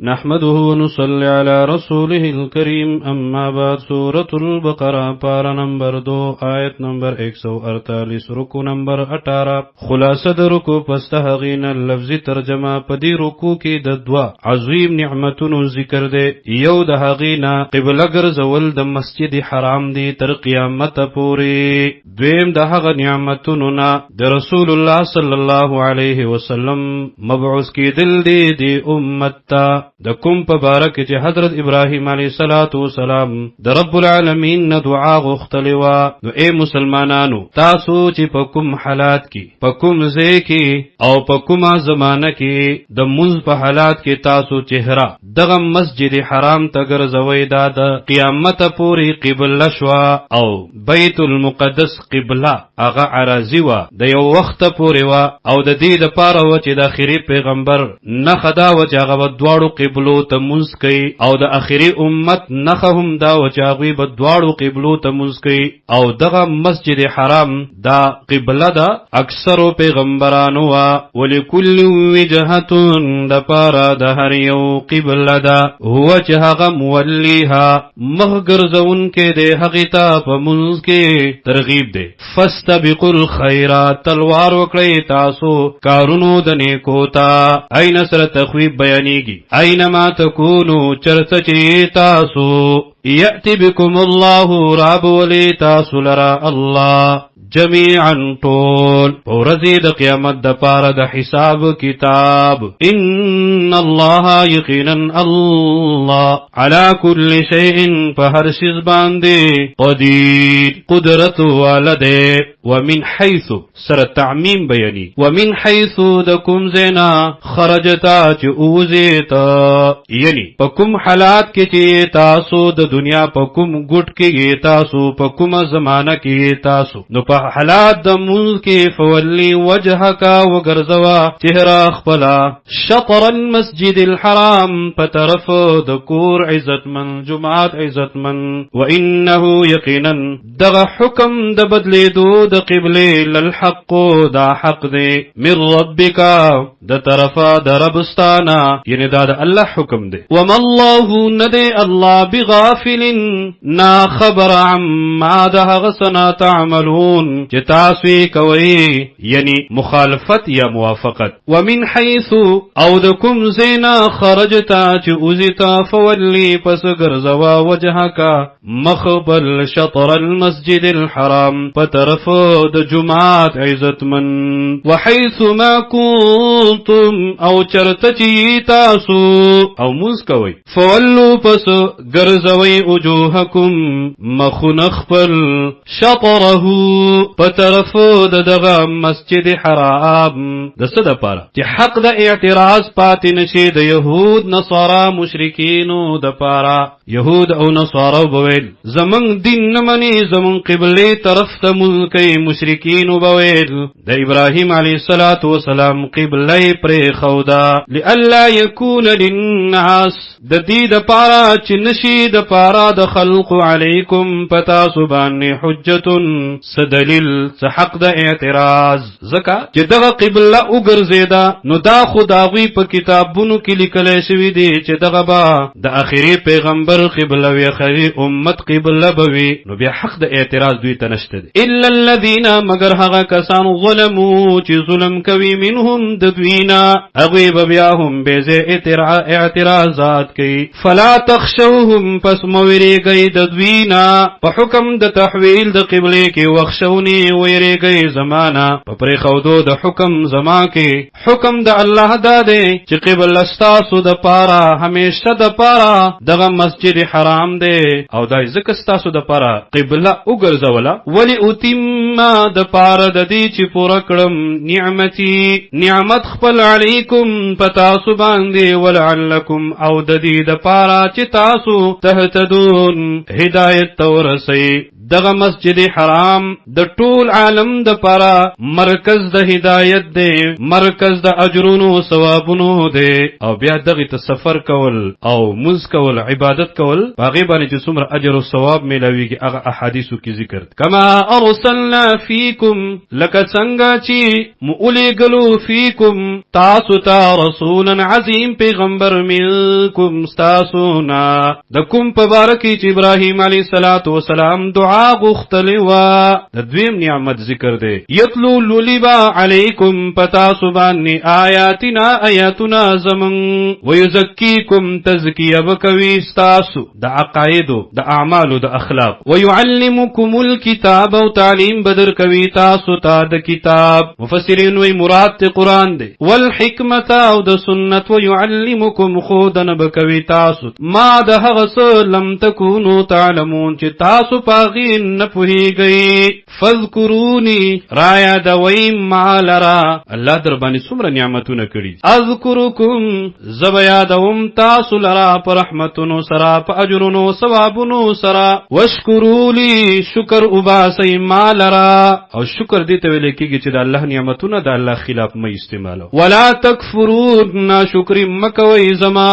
نحمده ونصلي على رسوله الكريم اما بعد سورة البقرہ پارا نمبر 2 آیت نمبر 148 رکو نمبر 18 خلاصه د رکو پستهغین لفظی ترجمه پدی رکو کې د دوا عظیم نعمتونو ذکر دی یو د هغینا قبله ګرځول د مسجد حرام دی تر قیامت پورې دویم د هغه نعمتونو نه د رسول الله صلی الله علیه وسلم مبعوث کېدل دی د امت ته د کوم په باره کې چې حضرت ابراهیم علیه السلام د رب العالمین نه دعا غوښتلې وه نو اے مسلمانانو تاسو چې په کوم حالات کې په کوم ځای کې او په کومه زمانه کې د منځ په حالات کې تاسو چهره دغه مسجد حرام ته ګرځوئ دا د قیامت پورې قبله شوه او بیت المقدس قبله هغه عراضي وه د یو وخت پورې وه او د دې دپاره وه چې د آخري پیغمبر نښه دا وه چې هغه به دواړو قبلو ته منځ کوي او د آخري امت نښه هم دا و چې هغوی به دواړو قبلو ته منځ کوي او دغه مسجد حرام دا قبله ده اکثرو پیغمبرانو وه ولکل وجهة د پاره د هر یو قبله ده هو چې هغه مولیها مخ ګرځونکی دی هغې ته په منځ کې ترغیب دی فاستبقوا الخیرات تلوار وکړئ تاسو کارونو د نیکو ته این سره تخویب بیانیږي اینما تکونو چرته چې تاسو یأتی بکم الله راب ولی تاسو لرا الله جميعا طول ورزي د قیامت د پاره د حساب کتاب ان الله یقینا الله على كل شيء فهر شیء باندې قدیر قدرت والده ومن حيث سر تعمیم بیانی ومن حيث د کوم زینا خرجتا چې اوزیتا یعنی په کوم حالات کې چې تاسو د دنیا په کوم ګټ کې تاسو په کوم زمانہ کې تاسو نو په حالات د منځ کې فولی وجهک وګرځوا چهره خپلا شطر المسجد الحرام په طرف د کور عزتمن جماعت عزتمن وانه یقینا دغه حکم د بدلیدو د قبله للحق دا حق دی من ربک د طرفا د ربستانا یعنی دا د الله حکم دی وما الله ندی الله بغافل نا خبر عما دغه سنا تعملون چې تاسو کوي یعنی مخالفت یا موافقت ومن حيث او د کوم زینا خرجتا چې اوزتا فولی پس ګرځوا وجهک مخبل شطر المسجد الحرام په طرف د جماعت عزتمن وحيث ما كنتم او چرته چې تاسو او موږ کوي فولو پس ګرځوي وجوهکم مخنخبل شطره په طرف د دغه مسجد حرام د څه دپاره چې حق د اعتراض پاتې نشي د يهود نصارا مشرکینو دپاره يهود او نصارا بویل زمونږ دین نه مني زمونږ قبله طرف ته ملکی مشرکینو بویل د ابراهیم علیه السلام قبله پرې خودا لئلا یکون للناس د دې دپاره چې نشي دپاره د خلق علیکم پتا سبحانه حجت سدلیل حق د اعتراض زکه چې دغه قبله وګرځیدا نو دا خداوی په کتابونو کې لیکل شوی دی چې دغه با د اخیری پیغمبر قبله وی اخیری امت قبله بوي نو بیا حق د اعتراض دوی ته نشته دی الا الذين مگر هغه کسان ظلمو چې ظلم کوي منهم د دوینا هغه بیا هم به اعتراضات کوي فلا تخشوهم پس موریږي د دوینا په حکم د تحویل د قبله کې وخښونی ویریږي زمانہ په پرې خودو د حکم زما کې حکم د الله داده چې قبله ستاسو د پاره همیشه د پاره دغه مسجد حرام دی او دا ځکه ستاسو د پاره قبله وګرځوله ولی اتم د پاره د دې چې پوره کړم نعمت خپل علیکم پتا سو باندې ولعلکم او د دې د پاره چې تاسو تهتدون هدایت تورسئ دغه مسجد حرام د ټول عالم د پاره مرکز د هدایت دی، مرکز د اجرونو ثوابونو دی. او بیا دغه ته سفر کول او مز کول عبادت کول باغی باندې چې څومره اجر او ثواب ملويږي هغه احادیثو کې ذکر. کما ارسلنا فیکم، لکه څنګه چې مولګلو فیکم تاسو ته رسولا عظیم پیغمبر منکم تاسونا د کوم په باره کې چې ابراهیم علیه السلام دعا غوښتلې وا. د دویم نعمت ذکر دی. یتلو لولیبا علیکم پتاسو باندې آیاتنا زمن ویزکیکم تزکیه بکوي ستاسو د عقایدو د اعمالو د اخلاق. ويعلمکم الکتاب او تعلیم بدر کوي تاسو ته د کتاب. مفسرین وی مراد ته قران دی. والحکمت او د سنت. ويعلمکم خودن بکوي تاسو ما د هغه څه لم تکونو تعلمون چې تاسو پاغي نه پوهیږئ. فذکرونی رایا د ویم مالرا الله در باندې څومره نعمتونه کړي. اذکرکم زبیا دوم تاسو لرا پر رحمتونو سرا په اجرونو ثوابونو سرا. وشکرولی شکر وباسئ مالرا او شکر دې ته ویل کېږي چې د الله نعمتونه د الله خلاف مې استعمالو. ولا تکفرون ناشکری مکوئ زما